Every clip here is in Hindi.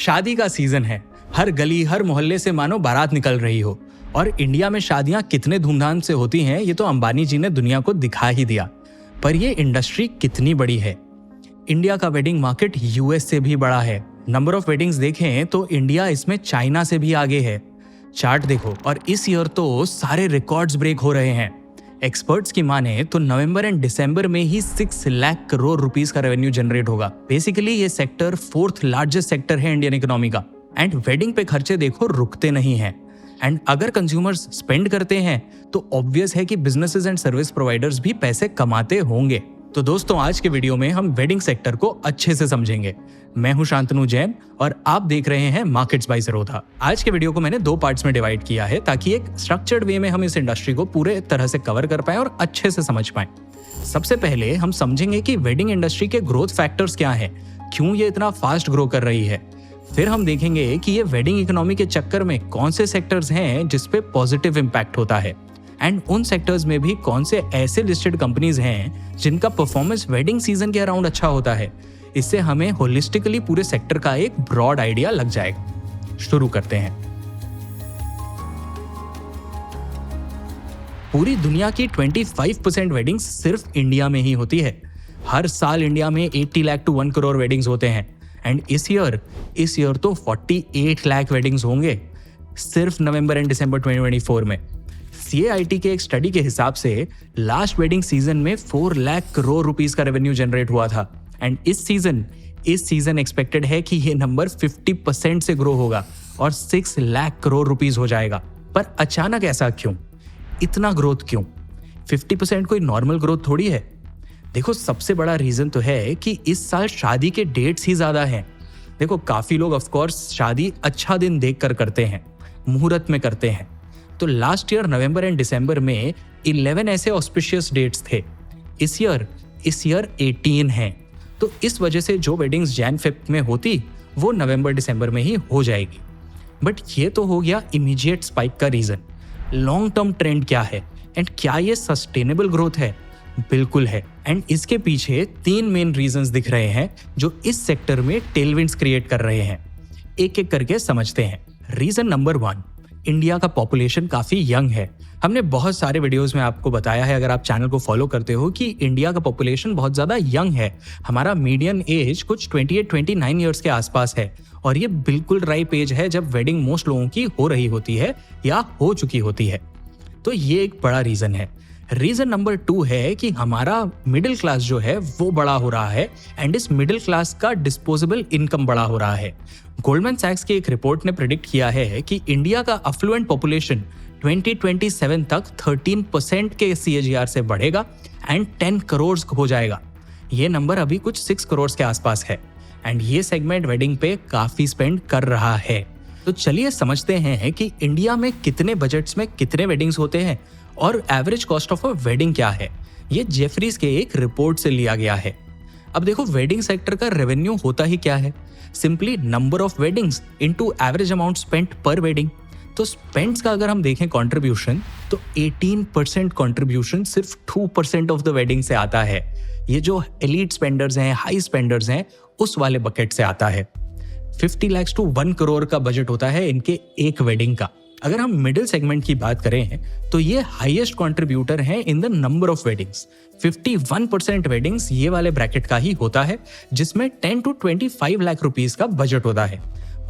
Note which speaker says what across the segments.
Speaker 1: शादी का सीजन है। हर गली हर मोहल्ले से मानो बारात निकल रही हो। और इंडिया में शादियां कितने धूमधाम से होती हैं ये तो अंबानी जी ने दुनिया को दिखा ही दिया। पर ये इंडस्ट्री कितनी बड़ी है। इंडिया का वेडिंग मार्केट यूएस से भी बड़ा है। नंबर ऑफ वेडिंग्स देखें तो इंडिया इसमें चाइना से भी आगे है। चार्ट देखो और इस ईयर तो सारे रिकॉर्ड्स ब्रेक हो रहे हैं। एक्सपर्ट्स की माने तो नवंबर एंड दिसंबर में ही 6 लाख करोड़ रुपीस का रेवेन्यू जनरेट होगा। बेसिकली ये सेक्टर 4th लार्जेस्ट सेक्टर है इंडियन इकोनॉमी का। एंड वेडिंग पे खर्चे देखो रुकते नहीं हैं। एंड अगर कंज्यूमर्स स्पेंड करते हैं तो ऑब्वियस है कि बिजनेसेस एंड सर्विस प्रोवाइडर्स भी पैसे कमाते होंगे। तो दोस्तों आज के वीडियो में हम वेडिंग सेक्टर को अच्छे से समझेंगे। मैं हूं शांतनु जैन और आप देख रहे हैं मार्केट्स बाय ज़ेरोधा। आज के वीडियो को मैंने 2 पार्ट्स में डिवाइड किया है ताकि एक स्ट्रक्चर्ड वे में हम इस इंडस्ट्री को पूरे तरह से कवर कर पाएं और अच्छे से समझ पाएं। सबसे पहले हम समझेंगे कि वेडिंग इंडस्ट्री के ग्रोथ फैक्टर्स क्या हैं, क्यों ये इतना फास्ट ग्रो कर रही है। फिर हम देखेंगे कि ये वेडिंग इकोनॉमी के चक्कर में कौन से सेक्टर्स हैं जिसपे पॉजिटिव इम्पैक्ट होता है एंड उन सेक्टर्स में भी कौन से ऐसे लिस्टेड कंपनीज हैं जिनका परफॉर्मेंस वेडिंग सीजन के अराउंड अच्छा होता है। इससे हमें होलिस्टिकली पूरे सेक्टर का एक ब्रॉड आइडिया लग जाएगा। शुरू करते हैं। पूरी दुनिया की 25% वेडिंग्स सिर्फ इंडिया में ही होती है। हर साल इंडिया में 80 लाख टू 1 करोड़ वेडिंग्स होते हैं एंड इस ईयर तो 48 लाख वेडिंग्स होंगे सिर्फ नवंबर एंड दिसंबर 2024 में। CAIT के एक स्टडी के हिसाब से लास्ट वेडिंग सीजन में 4 लाख करोड़ रुपीस का रेवेन्यू जनरेट हुआ था एंड इस सीजन एक्सपेक्टेड है कि ये नंबर 50% से ग्रो होगा और 6 लाख करोड़ रुपीस हो जाएगा। पर अचानक ऐसा क्यों? इतना ग्रोथ क्यों? 50% कोई नॉर्मल ग्रोथ थोड़ी है। देखो सबसे बड़ा रीजन तो है कि इस साल शादी के डेट्स ही ज्यादा हैं। देखो काफी लोग ऑफ कोर्स शादी अच्छा दिन देखकर करते हैं, मुहूर्त में करते हैं। तो लास्ट ईयर नवंबर एंड दिसंबर में 11 ऐसे ऑस्पिशियस डेट्स थे। इस ईयर 18 हैं। तो इस वजह से जो वेडिंग्स जैन-फेब में होती वो नवंबर दिसंबर में ही हो जाएगी। बट ये तो हो गया इमीडिएट स्पाइक का रीजन। लॉन्ग टर्म ट्रेंड क्या है एंड क्या ये सस्टेनेबल ग्रोथ है? बिल्कुल है। एंड इसके पीछे 3 मेन रीजंस दिख रहे हैं जो इस सेक्टर में टेलविंड्स क्रिएट कर रहे हैं। एक एक करके समझते हैं। रीजन नंबर 1, इंडिया का पॉपुलेशन काफी यंग है। हमने बहुत सारे वीडियोस में आपको बताया है, अगर आप चैनल को फॉलो करते हो, कि इंडिया का पॉपुलेशन बहुत ज्यादा यंग है। हमारा मीडियन एज कुछ 28-29 ईयर्स के आसपास है और ये बिल्कुल राइप एज है जब वेडिंग मोस्ट लोगों की हो रही होती है या हो चुकी होती है। तो ये एक बड़ा रीजन है। रीजन नंबर 2 है कि हमारा मिडिल क्लास जो है वो बड़ा हो रहा है एंड इस मिडिल क्लास का डिस्पोजेबल इनकम बड़ा हो रहा है। गोल्डमैन सैक्स की एक रिपोर्ट ने प्रेडिक्ट किया है कि इंडिया का अफ्लुएंट पॉपुलेशन 2027 तक 13% के CAGR से बढ़ेगा एंड 10 करोड़ हो जाएगा। ये नंबर अभी कुछ 6 करोड़ के आसपास है एंड ये सेगमेंट वेडिंग पे काफी स्पेंड कर रहा है। तो चलिए समझते हैं कि इंडिया में कितने बजट्स में कितने वेडिंग्स होते हैं और average cost of a wedding क्या है। ये जेफरीज के एक रिपोर्ट से लिया गया है। अब देखो वेडिंग सेक्टर का रेवेन्यू होता ही क्या है? Simply number of weddings into average amount spent पर वेडिंग। तो स्पेंड्स का अगर हम देखें कंट्रीब्यूशन तो 18% कंट्रीब्यूशन सिर्फ 2% ऑफ द वेडिंग से आता है। ये जो एलीट स्पेंडर्स हैं, हाई स्पेंडर्स हैं, उस वाले बकेट से आता है। 50 लाख टू 1 करोड़ का बजट होता है इनके एक वेडिंग का। अगर हम मिडिल सेगमेंट की बात करें तो ये हाईएस्ट कंट्रीब्यूटर हैं in the number of weddings. 51% weddings ये वाले ब्रैकेट का ही होता है जिसमें 10 to 25 लाख रुपीस का बजट होता है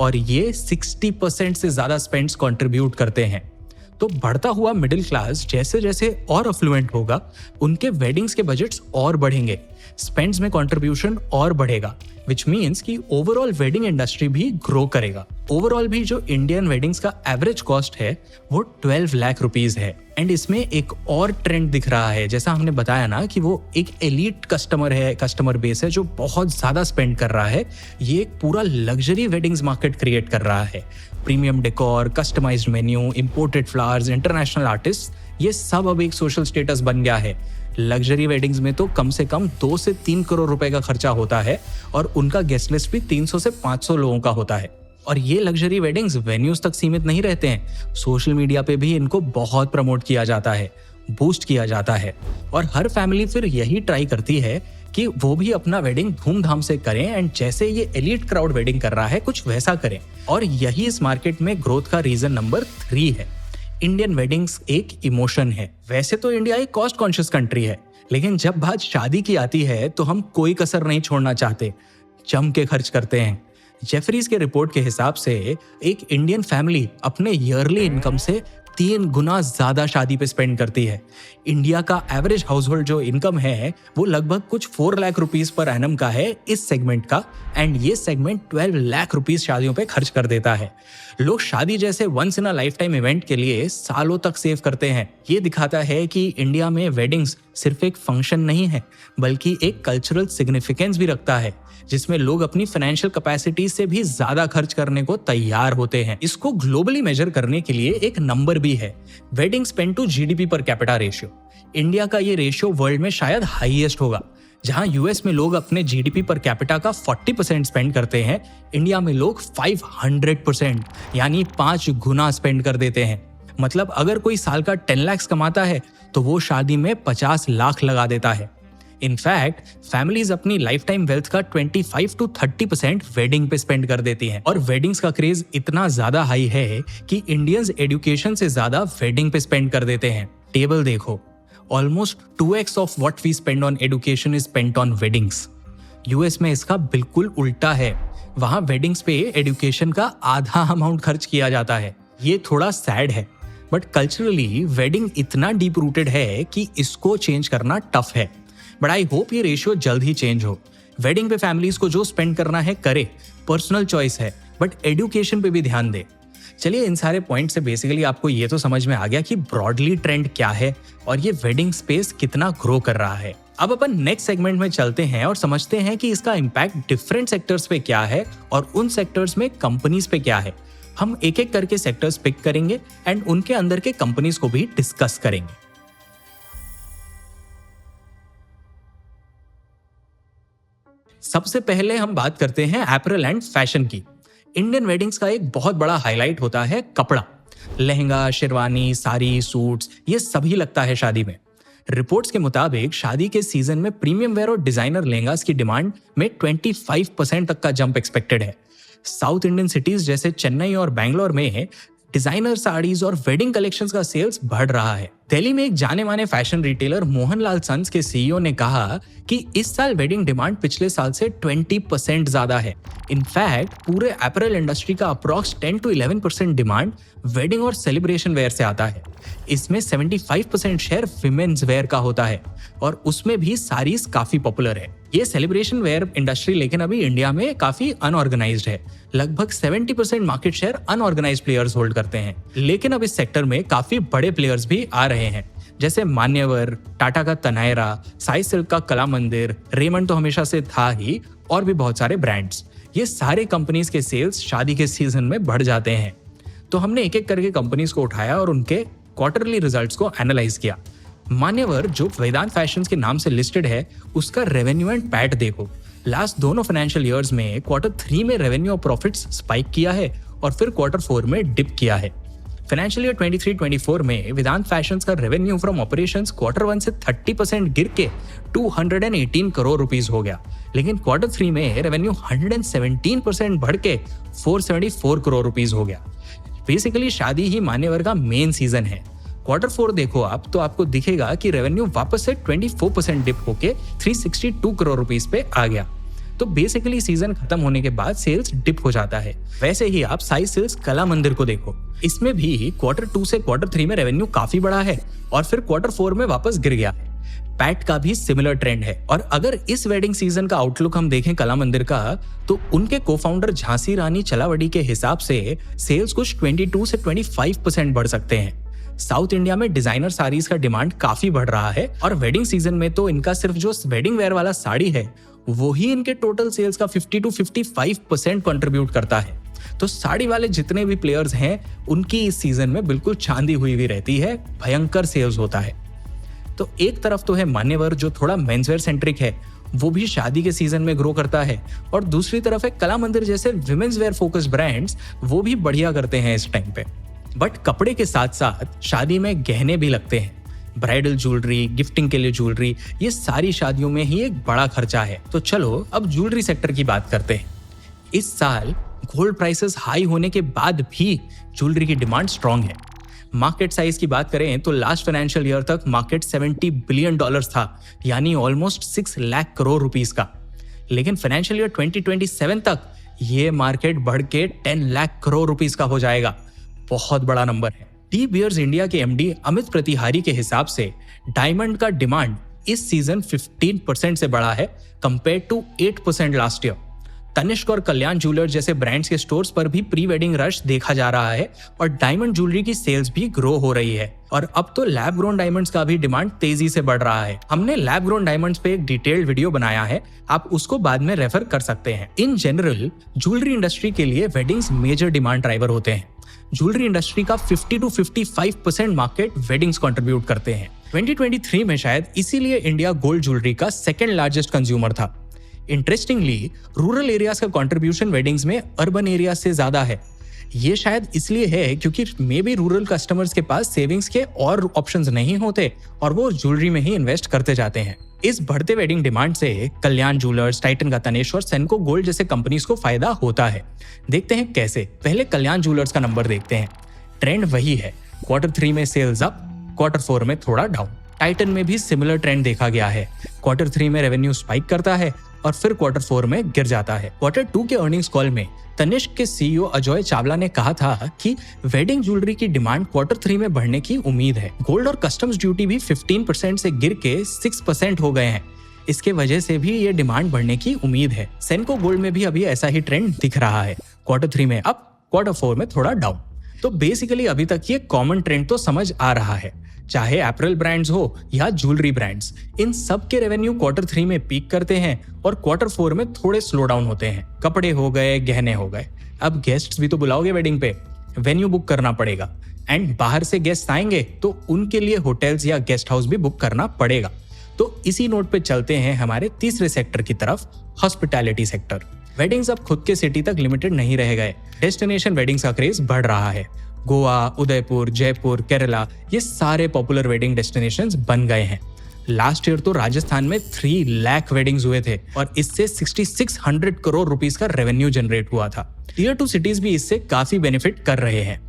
Speaker 1: और ये 60% से ज्यादा स्पेंड्स कंट्रीब्यूट करते हैं। तो बढ़ता हुआ मिडिल क्लास जैसे जैसे और अफ्लुएंट होगा उनके वेडिंग्स के बजट्स और बढ़ेंगे, स्पेंड्स में कंट्रीब्यूशन और बढ़ेगा, विच मीन्स कि ओवरऑल वेडिंग इंडस्ट्री भी ग्रो करेगा। ओवरऑल भी जो इंडियन वेडिंग्स का एवरेज कॉस्ट है वो 12 लाख रुपीस है एंड इसमें एक और ट्रेंड दिख रहा है। जैसा हमने बताया ना कि वो एक एलीट कस्टमर बेस है जो बहुत ज्यादा स्पेंड कर रहा है। ये एक पूरा लग्जरी वेडिंग्स मार्केट क्रिएट कर रहा है। Premium decor, customised menu, imported flowers, international artist, ये सब अब एक सोशल स्टेटस बन गया है। लग्जरी वेडिंग्स में तो कम से कम 2 से 3 करोड़ रुपए का खर्चा होता है और उनका गेस्ट लिस्ट भी 300 से 500 लोगों का होता है। और ये लग्जरी वेडिंग्स वेन्यूज तक सीमित नहीं रहते हैं, सोशल मीडिया पे भी इनको बहुत प्रमोट किया जाता है, बूस्ट किया जाता है और हर फैमिली फिर यही ट्राई करती है कि वो भी अपना वेडिंग धूमधाम से करें एंड जैसे ये एलीट क्राउड वेडिंग कर रहा है कुछ वैसा करें। और यही इस मार्केट में ग्रोथ का रीजन नंबर 3 है। इंडियन वेडिंग्स एक इमोशन है। वैसे तो इंडिया एक कॉस्ट कॉन्शियस कंट्री है, लेकिन जब बात शादी की आती है तो हम कोई कसर नहीं छोड़ना चाहते, जम के खर्च करते हैं। जेफरीज के रिपोर्ट के हिसाब से एक इंडियन फैमिली अपने ईयरली इनकम से 3 गुना ज्यादा शादी पे स्पेंड करती है। इंडिया का एवरेज हाउस होल्ड जो इनकम है वो लगभग कुछ 4 लाख रुपीस पर एनम का है इस सेगमेंट का, एंड ये सेगमेंट 12 लाख रुपीस शादियों पे खर्च कर देता है। लोग शादी जैसे once in a lifetime event के लिए सालों तक सेव करते हैं। ये दिखाता है कि इंडिया में वेडिंग्स सिर्फ एक फंक्शन नहीं है, बल्कि एक कल्चरल सिग्निफिकेंस भी रखता है, जिसमें लोग अपनी फाइनेंशियल कैपेसिटी से भी ज्यादा खर्च करने को तैयार होते हैं। इसको ग्लोबली मेजर करने के लिए एक नंबर भी है, wedding spend to GDP per capita ratio. India का ये रेशियो वर्ल्ड में शायद हाईएस्ट होगा। जहां यूएस में लोग अपने जीडीपी पर कैपिटा का 40% स्पेंड करते हैं, इंडिया में लोग 500% यानी 5 गुना स्पेंड कर देते हैं। मतलब अगर कोई साल का 10 लाख कमाता है तो वो शादी में 50 लाख लगा देता है। इनफैक्ट फैमिलीज अपनी लाइफ टाइम वेल्थ का 25 to 30% वेडिंग पे स्पेंड कर देती हैं। और वेडिंग्स का क्रेज इतना ज्यादा हाई है कि इंडियंस एजुकेशन से ज्यादा वेडिंग पे स्पेंड कर देते हैं। टेबल देखो, almost 2x of what we spend on education is spent on weddings. US में इसका बिल्कुल उल्टा है, वहां वेडिंग्स पे एजुकेशन का आधा अमाउंट खर्च किया जाता है। ये थोड़ा सैड है, बट कल्चरली वेडिंग इतना डीप रूटेड है कि इसको चेंज करना टफ है। बट आई होप ये रेशियो जल्द ही चेंज हो। वेडिंग पे फैमिलीज को जो स्पेंड करना है करे, पर्सनल चॉइस है, बट एजुकेशन पे भी ध्यान दे। चलिए, इन सारे पॉइंट से बेसिकली आपको ये तो समझ में आ गया कि ब्रॉडली ट्रेंड क्या है और ये वेडिंग स्पेस कितना ग्रो कर रहा है। अब अपन नेक्स्ट सेगमेंट में चलते हैं और समझते हैं कि इसका इम्पैक्ट डिफरेंट सेक्टर्स पे क्या है और उन सेक्टर्स में कंपनीज पे क्या है। हम एक एक करके सेक्टर्स पिक करेंगे एंड उनके अंदर के कंपनीज को भी डिस्कस करेंगे। सबसे पहले हम बात करते हैं एपरल एंड फैशन की। इंडियन वेडिंग्स का एक बहुत बड़ा हाईलाइट होता है कपड़ा। लहंगा, शेरवानी, साड़ी, सूट्स, ये सभी लगता है शादी में। रिपोर्ट्स के मुताबिक शादी के सीजन में प्रीमियम वेयर और डिजाइनर लहंगास की डिमांड में 25% तक का जंप एक्सपेक्टेड है। साउथ इंडियन सिटीज जैसे चेन्नई और बैंगलोर में डिजाइनर साड़ीज और वेडिंग कलेक्शंस का सेल्स बढ़ रहा है। दिल्ली में एक जाने माने फैशन रिटेलर मोहनलाल सन्स के सीईओ ने कहा कि इस साल वेडिंग डिमांड पिछले साल से 20% ज्यादा है। इनफैक्ट पूरे अपैरल इंडस्ट्री का अप्रॉक्स 10 to 11% डिमांड वेडिंग और सेलिब्रेशन वेयर से आता है। इसमें 75% शेयर विमेन्स वेयर का होता है और उसमें भी साड़ीज काफी पॉपुलर है। ये सेलिब्रेशन वेयर इंडस्ट्री लेकिन अभी इंडिया में काफी अनऑर्गेनाइज्ड है। लगभग 70% market share unorganised players hold करते हैं। लेकिन अब इस सेक्टर में काफी बड़े प्लेयर्स भी आ रहे हैं, जैसे मान्यवर, टाटा का तनायरा, साई सिल्क का कला मंदिर, रेमंड तो हमेशा से था ही, और भी बहुत सारे ब्रांड्स। ये सारे कंपनीज के सेल्स शादी के सीजन में बढ़ जाते हैं। तो हमने एक एक करके कंपनीज को उठाया और उनके क्वार्टरली रिजल्ट्स को एनालाइज किया। मान्यवर जो वेदांत फैशंस के नाम से लिस्टेड है, उसका रेवेन्यू एंड पैट देखो। लास्ट दोनों फाइनेंशियल ईयर्स में Q3 में रेवेन्यू और प्रॉफिट्स स्पाइक किया है और फिर Q4 में डिप किया है। फाइनेंशियल ईयर 23-24 में वेदांत फैशंस का रेवेन्यू फ्रॉम ऑपरेशंस Q1 से 30% गिर के 218 करोड़ रुपीस हो गया, लेकिन Q3 में रेवेन्यू 117% बढ़ के 474 करोड़ रुपीस हो गया। बेसिकली शादी ही मान्यवर का मेन सीजन है। Q4 देखो आप तो आपको दिखेगा कि रेवेन्यू वापस से 24% डिप होके 362 करोड़ रुपीस पे आ गया। तो बेसिकली सीजन खत्म होने के बाद सेल्स डिप हो जाता है। वैसे ही आप साई सिल्क कला मंदिर को देखो, इसमें भी Q2 से Q3 में रेवेन्यू काफी बढ़ा है और फिर Q4 में वापस गिर गया है। पैट का भी सिमिलर ट्रेंड है। और अगर इस वेडिंग सीजन का आउटलुक हम देखें कला मंदिर का, तो उनके को-फाउंडर झांसी रानी चलावड़ी के हिसाब से सेल्स कुछ 22 से 25% बढ़ सकते हैं। साउथ इंडिया में डिजाइनर साड़ीज का डिमांड काफी बढ़ रहा है और वेडिंग सीजन में तो इनका सिर्फ जो वेडिंग वेयर वाला साड़ी है वो ही इनके टोटल सेल्स का 50 to 55% कंट्रीब्यूट करता है। तो साड़ी वाले जितने भी प्लेयर्स हैं उनकी इस सीजन में बिल्कुल चांदी हुई भी रहती है, भयंकर सेल्स होता है। तो एक तरफ तो है मान्यवर जो थोड़ा मेंसवेयर सेंट्रिक है, वो भी शादी के सीजन में ग्रो करता है, और दूसरी तरफ है कला मंदिर जैसे विमेंस वेयर फोकस ब्रांड्स, वो भी बढ़िया करते हैं इस टाइम पे। बट कपड़े के साथ साथ शादी में गहने भी लगते हैं। ब्राइडल ज्वेलरी, गिफ्टिंग के लिए ज्वेलरी, ये सारी शादियों में ही एक बड़ा खर्चा है। तो चलो अब ज्वेलरी सेक्टर की बात करते हैं। इस साल गोल्ड प्राइसेस हाई होने के बाद भी ज्वेलरी की डिमांड स्ट्रांग है। मार्केट साइज की बात करें तो लास्ट फाइनेंशियल ईयर तक मार्केट $70 बिलियन था, यानी ऑलमोस्ट 6 लाख करोड़ रुपीस का। लेकिन फाइनेंशियल ईयर 2027 तक ये मार्केट बढ़ के 10 लाख करोड़ रुपीस का हो जाएगा। बहुत बड़ा नंबर है। डी बियर्स इंडिया के एमडी अमित प्रतिहारी के हिसाब से डायमंड का डिमांड इस सीजन 15% से बढ़ा है compare to 8% last year. Tanishq और कल्याण ज्वेलर्स जैसे ब्रांड्स के स्टोर्स पर भी प्री वेडिंग रश देखा जा रहा है और डायमंड ज्वेलरी की सेल्स भी ग्रो हो रही है। और अब तो लैब ग्रोन डायमंड्स का भी डिमांड तेजी से बढ़ रहा है। हमने लैब ग्रोन डायमंड्स पे एक डिटेल्ड वीडियो बनाया है, आप उसको बाद में रेफर कर सकते हैं। इन जनरल ज्वेलरी इंडस्ट्री के लिए वेडिंग्स मेजर डिमांड ड्राइवर होते हैं। ज्वेलरी इंडस्ट्री का 50 to 55% मार्केट वेडिंग्स कंट्रीब्यूट करते हैं। 2023 में शायद इसीलिए इंडिया गोल्ड ज्वेलरी का सेकंड लार्जेस्ट कंज्यूमर था। इंटरेस्टिंगली रूरल एरियाज का कंट्रीब्यूशन वेडिंग्स में अर्बन एरिया से ज्यादा है। ये शायद इसलिए है क्योंकि मे बी रूरल कस्टमर्स के पास सेविंग्स के और ऑप्शंस नहीं होते और वो ज्वेलरी में ही इन्वेस्ट करते जाते हैं। इस बढ़ते वेडिंग डिमांड से कल्याण ज्वेलर्स, टाइटन का तनेश्वर, सेनको गोल्ड जैसे कंपनीज को फायदा होता है। देखते हैं कैसे। पहले कल्याण ज्वेलर्स का नंबर देखते हैं। ट्रेंड वही है, Q3 में सेल्स अप, Q4 में थोड़ा डाउन। टाइटन में भी सिमिलर ट्रेंड देखा गया है। Q3 में रेवेन्यू स्पाइक करता है और फिर Q4 में गिर जाता है। Q2 के अर्निंग्स कॉल में तनिष्क के सीईओ अजय चावला ने कहा था कि वेडिंग ज्वेलरी की डिमांड Q3 में बढ़ने की उम्मीद है। गोल्ड और कस्टम्स ड्यूटी भी 15% से गिर के 6% हो गए हैं। इसके वजह से भी ये डिमांड बढ़ने की उम्मीद है। सेनको गोल्ड में भी अभी ऐसा ही ट्रेंड दिख रहा है। Q3 में अप, Q4 में थोड़ा डाउन। तो बेसिकली अभी तक ये कॉमन ट्रेंड तो समझ आ रहा है। चाहे एपरल ब्रांड्स हो या ज्वेलरी ब्रांड्स, इन सब के रेवेन्यू Q3 में पीक करते हैं और Q4 में थोड़े स्लो डाउन होते हैं। कपड़े हो गए, गहने हो गए। अब गेस्ट्स भी तो बुलाओगे वेडिंग पे, वेन्यू बुक करना पड़ेगा। एंड बाहर से गेस्ट आएंगे तो उनके लिए होटल्स या गेस्ट हाउस भी बुक करना पड़ेगा। तो इसी नोट पे चलते हैं हमारे तीसरे सेक्टर की तरफ, हॉस्पिटैलिटी सेक्टर। वेडिंग्स अब खुद के सिटी तक लिमिटेड नहीं रह गए। डेस्टिनेशन वेडिंग्स का क्रेज बढ़ रहा है। गोवा, उदयपुर, जयपुर, केरला, ये सारे पॉपुलर वेडिंग डेस्टिनेशंस बन गए हैं। लास्ट ईयर तो राजस्थान में 3 लाख वेडिंग्स हुए थे और इससे 6600 करोड़ रुपीस का रेवेन्यू जनरेट हुआ था। टियर 2 सिटीज भी इससे काफी बेनिफिट कर रहे हैं।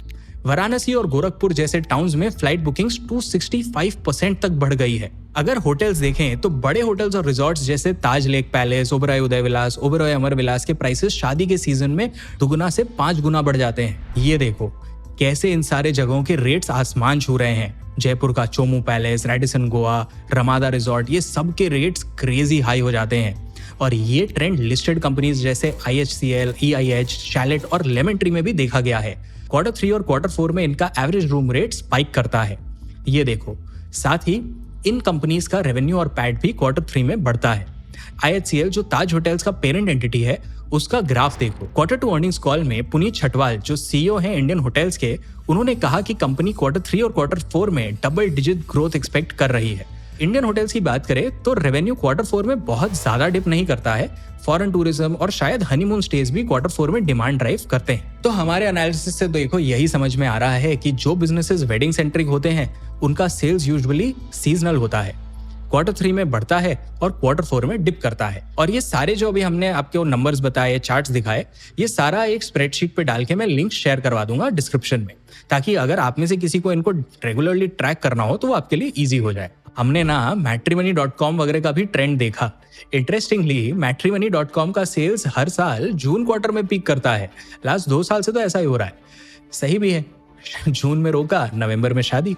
Speaker 1: वाराणसी और गोरखपुर जैसे टाउन्स में फ्लाइट बुकिंग्स 265% तक बढ़ गई है। अगर होटल्स देखें तो बड़े होटल्स और रिजॉर्ट्स जैसे ताज लेक पैलेस, ओबेरॉय उदय विलास, ओबेरॉय अमर विलास के प्राइसेस शादी के सीजन में 2 गुना से 5 गुना बढ़ जाते हैं। ये देखो कैसे इन सारे जगहों के रेट्स आसमान छू रहे हैं। जयपुर का Chomu palace, Radisson Goa, Ramada resort, ये सब के रेट्स क्रेजी हाई हो जाते हैं। और ये ट्रेंड लिस्टेड कंपनीज जैसे IHCL, EIH, शैलेट और लेमन ट्री में भी देखा गया है। Q3 और Q4 में इनका एवरेज रूम रेट स्पाइक करता है। ये देखो, साथ ही इन कंपनीज का रेवेन्यू और पैट भी Q3 में बढ़ता है। IHCL जो ताज होटल्स का पेरेंट एंटिटी है, उसका ग्राफ देखो। Q2 अर्निंग्स कॉल में पुनीत छटवाल जो CEO हैं इंडियन होटल्स के, उन्होंने कहा कि कंपनी Q3 और Q4 में डबल डिजिट ग्रोथ एक्सपेक्ट कर रही है। इंडियन होटल्स की बात करें तो रेवेन्यू Q4 में बहुत ज्यादा डिप नहीं करता है। फॉरेन टूरिज्म और शायद हनीमून स्टेज भी Q4 में डिमांड ड्राइव करते हैं। तो हमारे एनालिसिस से देखो यही समझ में आ रहा है कि जो बिजनेसेस वेडिंग सेंट्रिक होते हैं उनका सेल्स यूजुअली सीजनल होता है। Q3 में बढ़ता है और Q4 में डिप करता है। और ये सारे जो अभी हमने आपके नंबर्स बताए, चार्ट्स दिखाए, ये सारा एक स्प्रेडशीट पे डाल के मैं लिंक शेयर करवा दूंगा डिस्क्रिप्शन में, ताकि अगर आप में से किसी को इनको रेगुलरली ट्रैक करना हो तो वो आपके लिए ईजी हो जाए। हमने ना matrimony.com वगैरह का भी ट्रेंड देखा। इंटरेस्टिंगली matrimony.com का सेल्स हर साल जून क्वार्टर में पीक करता है। लास्ट 2 साल से तो ऐसा ही हो रहा है। सही भी है, जून में रोका, नवंबर में शादी।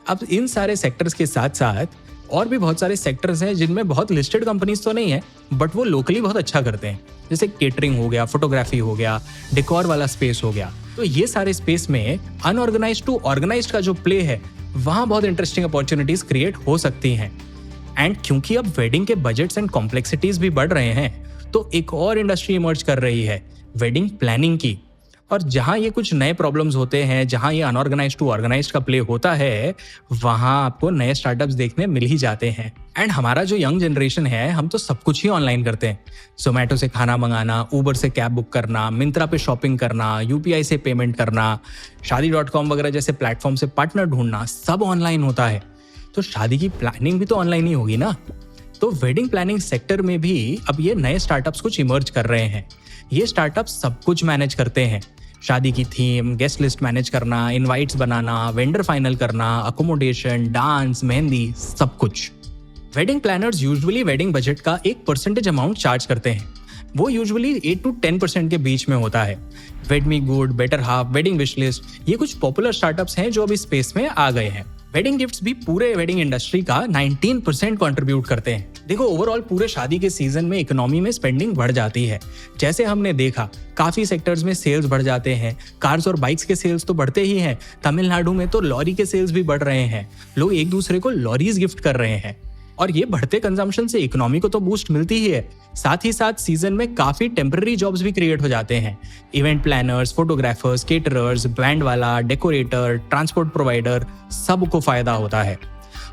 Speaker 1: अब इन सारे सेक्टर्स के साथ साथ और भी बहुत सारे सेक्टर्स हैं जिनमें बहुत लिस्टेड कंपनीज तो नहीं है, बट वो लोकली बहुत अच्छा करते हैं। जैसे केटरिंग हो गया, फोटोग्राफी हो गया, डेकोर वाला स्पेस हो गया। तो ये सारे स्पेस में अनऑर्गेनाइज्ड टू ऑर्गेनाइज्ड का जो प्ले है, वहां बहुत इंटरेस्टिंग अपॉर्चुनिटीज क्रिएट हो सकती हैं। एंड क्योंकि अब वेडिंग के बजट्स एंड कॉम्प्लेक्सिटीज भी बढ़ रहे हैं, तो एक और इंडस्ट्री इमर्ज कर रही है, वेडिंग प्लानिंग की। और जहां ये कुछ नए प्रॉब्लम्स होते हैं, जहां ये अनऑर्गेनाइज्ड टू ऑर्गेनाइज्ड का प्ले होता है, वहां आपको नए स्टार्टअप्स देखने मिल ही जाते हैं। एंड हमारा जो यंग जनरेशन है, हम तो सब कुछ ही ऑनलाइन करते हैं। जोमेटो से खाना मंगाना, उबर से कैब बुक करना, मिंत्रा पे शॉपिंग करना, UPI से पेमेंट करना, शादी.com वगैरह जैसे प्लेटफॉर्म से पार्टनर ढूंढना, सब ऑनलाइन होता है। तो शादी की प्लानिंग भी तो ऑनलाइन ही होगी ना। तो वेडिंग प्लानिंग सेक्टर में भी अब ये नए स्टार्टअप्स कुछ इमर्ज कर रहे हैं। ये स्टार्टअप्स सब कुछ मैनेज करते हैं, शादी की थीम, गेस्ट लिस्ट मैनेज करना, इनवाइट्स बनाना, वेंडर फाइनल करना, अकोमोडेशन, डांस, मेहंदी, सब कुछ। Wedding planners usually wedding budget का एक परसेंटेज अमाउंट चार्ज करते हैं। वो यूजुअली 8 to 10% के बीच में होता है। WedMeGood, better half, wedding wish list, ये कुछ पॉपुलर स्टार्टअप्स हैं जो अभी स्पेस में आ गए हैं। वेडिंग गिफ्ट्स भी पूरे वेडिंग इंडस्ट्री का 19% कंट्रीब्यूट करते हैं। देखो, ओवरऑल पूरे शादी के सीजन में इकोनॉमी में स्पेंडिंग बढ़ जाती है। जैसे हमने देखा, काफी सेक्टर्स में सेल्स बढ़ जाते हैं। कार्स और बाइक्स के सेल्स तो बढ़ते ही हैं। तमिलनाडु में तो लॉरी के सेल्स भी बढ़ रहे हैं। लोग एक दूसरे को लॉरीज गिफ्ट कर रहे हैं और ये बढ़ते कंजम्पशन से इकोनॉमी को तो बूस्ट मिलती ही है। साथ ही साथ सीजन में काफी टेम्पररी जॉब्स भी क्रिएट हो जाते हैं। Event planners, photographers, caterers, band वाला, डेकोरेटर, ट्रांसपोर्ट प्रोवाइडर, सबको फायदा होता है।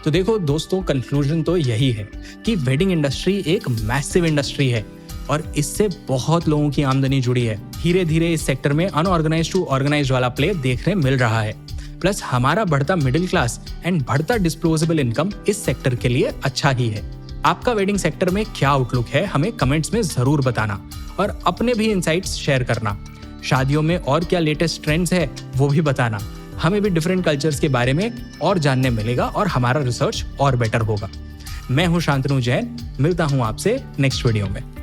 Speaker 1: तो देखो दोस्तों, कंक्लूजन तो यही है कि वेडिंग इंडस्ट्री एक मैसिव इंडस्ट्री है और इससे बहुत लोगों की आमदनी जुड़ी है। धीरे धीरे इस सेक्टर में अनऑर्गेनाइज्ड टू ऑर्गेनाइज्ड वाला प्ले देखने मिल रहा है। प्लस हमारा बढ़ता मिडिल क्लास एंड बढ़ता डिस्पोजेबल इनकम इस सेक्टर के लिए अच्छा ही है। आपका वेडिंग सेक्टर में क्या आउटलुक है, हमें कमेंट्स में जरूर बताना और अपने भी इनसाइट्स शेयर करना। शादियों में और क्या लेटेस्ट ट्रेंड्स है वो भी बताना। हमें भी डिफरेंट कल्चर्स के बारे में और जानने मिलेगा और हमारा रिसर्च और बेटर होगा। मैं हूं शांतनु जैन, मिलता हूं आपसे नेक्स्ट वीडियो में।